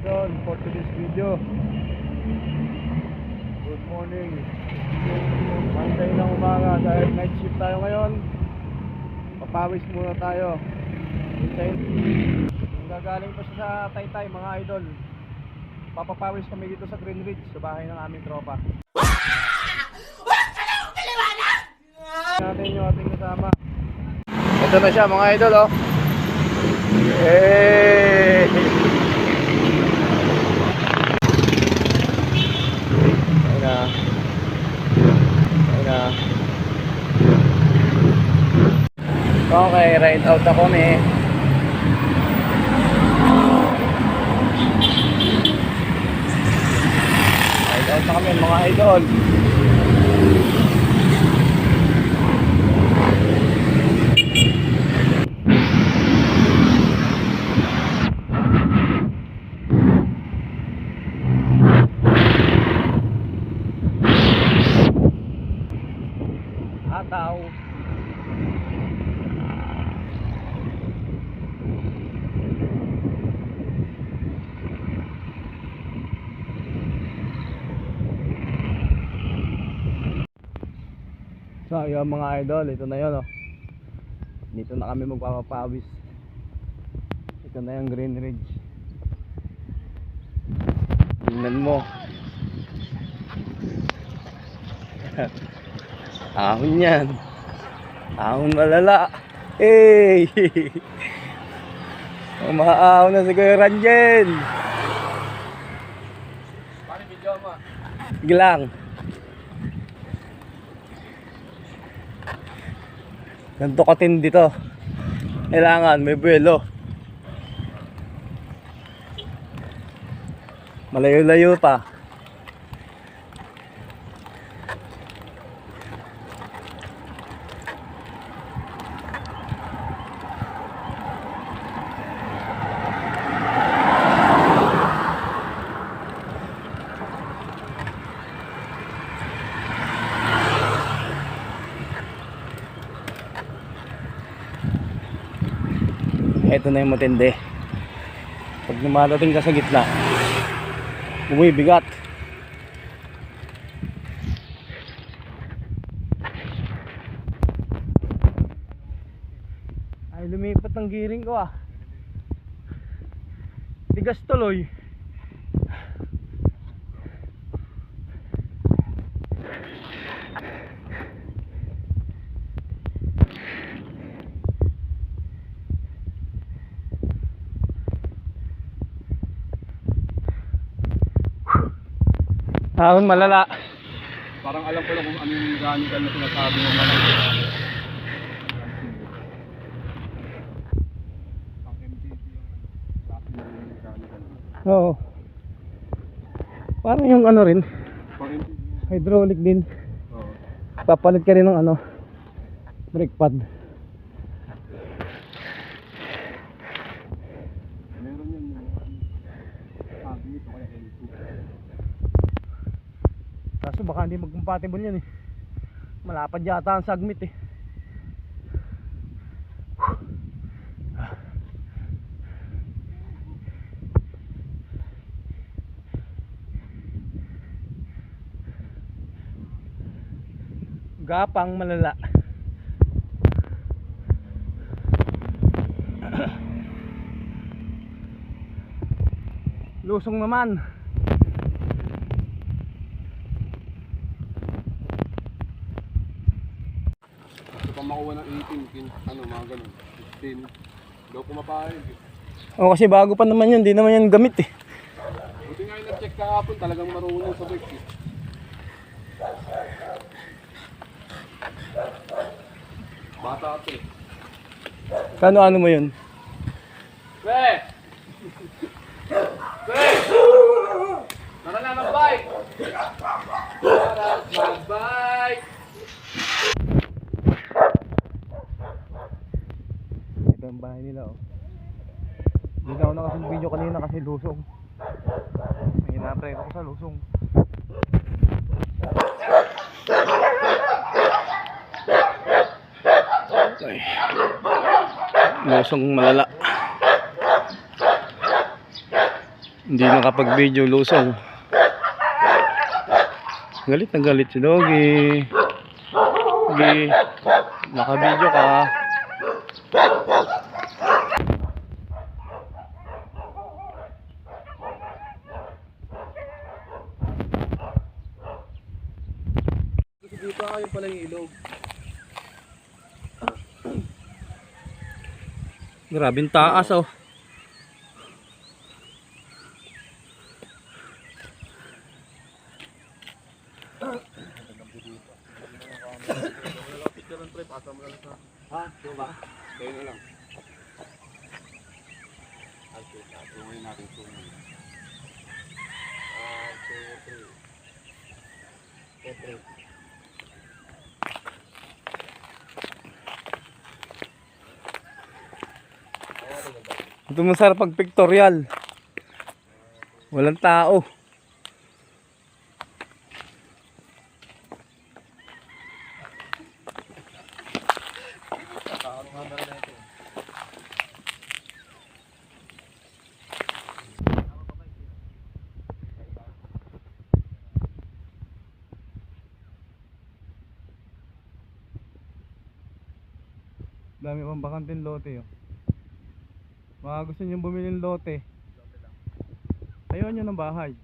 idol, for today's video. Good morning. Monday ng umaga dahil night shift tayo ngayon. Papawis muna tayo. Hintayin. Gagaling pa siya sa Taytay mga idol. Papapawis kami dito sa Green Ridge, sa bahay ng aming tropa. Natin yung ating kasama. Ito na siya mga idol, oh. Hey! Ayun na. Ayun na. Okay, ride out ako ni. Ride out na kami mga idol. Ataw. So yung mga idol, ito na yun, oh. Dito na kami magpapapawis. Ito na yung Green Ridge. Tingnan mo. Ahon yan. Ahon malala. Hey! Umaahon na si Kuya Ranjen. Paano video mo? Sige lang. Ganito katindi to. Kailangan may buwelo. Malayo-layo pa. Ito na yung matindi. Pag dumadating ka sa gitna, bumibigat. Ay, lumipat ang giring ko, ah. Tigas tuloy. Ahon malala. Parang alam ko lang kung ano yung mechanical na sinasabi ng mga pang MTT yung klase ng mechanical. Oo. Parang yung ano rin, Pang MTT. hydraulic din. Oo. Papalit ka rin ng ano, brake pad. Meron yan yung sabi nito kaya L2. Kaso baka hindi mag-compatible yan eh. Malapad yata ang sagmit eh. Gapang malala. Lusong naman. Makuha ng 18, ano, mga ganun, 15, daw pumapayag eh. O kasi bago pa naman yun, di naman yan gamit eh. Buti nga yung nag-check kahapon, talagang marunong sa bike eh. Bata ito eh. Kano-ano mo yun? Pre! Pre! Tara na mag-bike! Tara mag-bike! Ito ang bahay nila, oh. Hindi na ako nakasing-video kanina kasi lusong. May na-pray ako sa lusong. Ay. Lusong malala. Hindi nakapag-video lusaw. Galit na galit si Doggy. Doggy, naka-video ka. Dito kayo pala yung ilog. Grabing taas oh. Ha? Ito ba? Kayo na lang. Tungayin natin tungayin. 2, 3. Ito masarap pag pictorial. Walang tao. Dami pang bakanting lote oh. Mga gusto nyo bumili ng lote, tayo nyo ng bahay.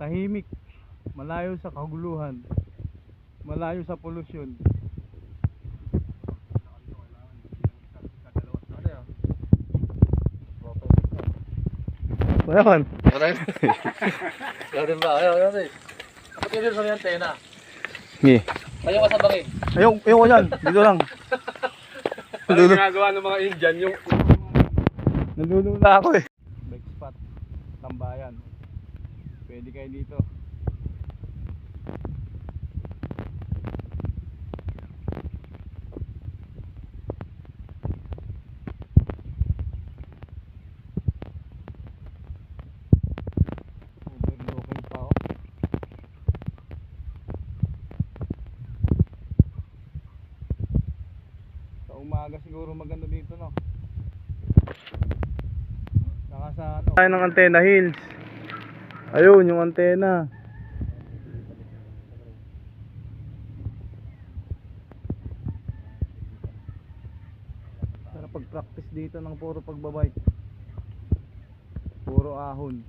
Tahimik, malayo sa kaguluhan, malayo sa polusyon. Bayan. Ikaw din ba? Ayaw din. Kapag yun din sa may antena. Ngi. Ayaw ka sa bangin. Ayaw ko yan, dito lang. Ano ginagawa ng mga Indian yung... Nalulula ako eh. Bike spot, Tambayan. Pwede kayo dito. Overlooking pa oh. Sa umaga siguro maganda dito no. Saka sa ano? Tayo ng Antena Hills. Ayun yung antena. Para pag-practice dito ng puro pagbabike. Puro ahon.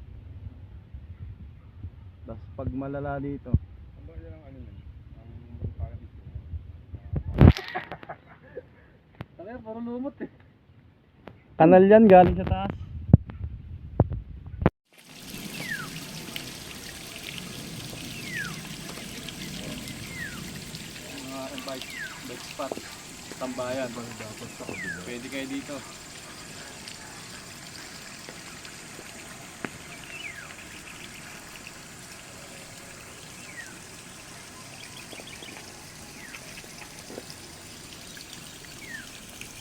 Tapos pag malala dito. Ano ba yan ang ano yan? Ang parang ito. Kaya parang lumot eh. Kanal yan galing sa taas. Bike spot, Tambayan. Pwede kayo dito.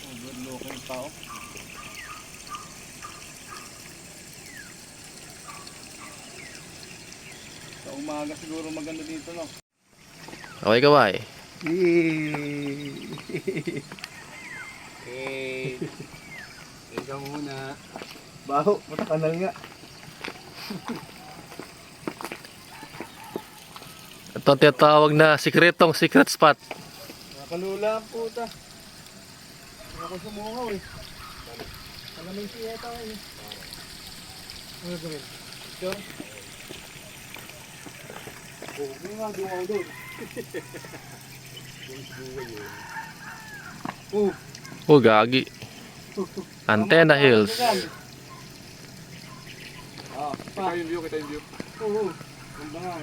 Overlooking pa oh. Sa umaga siguro maganda dito no. Okay ka ba eh? Hey! Ikaw muna. Baho, mata kanal nga. Ito ang tinatawag na secret spot. Nakalula ang puta. Ako sumungaw eh. Malamig siya ito eh. Ano gawin? Sure? Hindi nga, dumaw doon. Oh, gagi. Antena Hills. Ah, Kita yung view, kita yung view. oo. Ang bangal.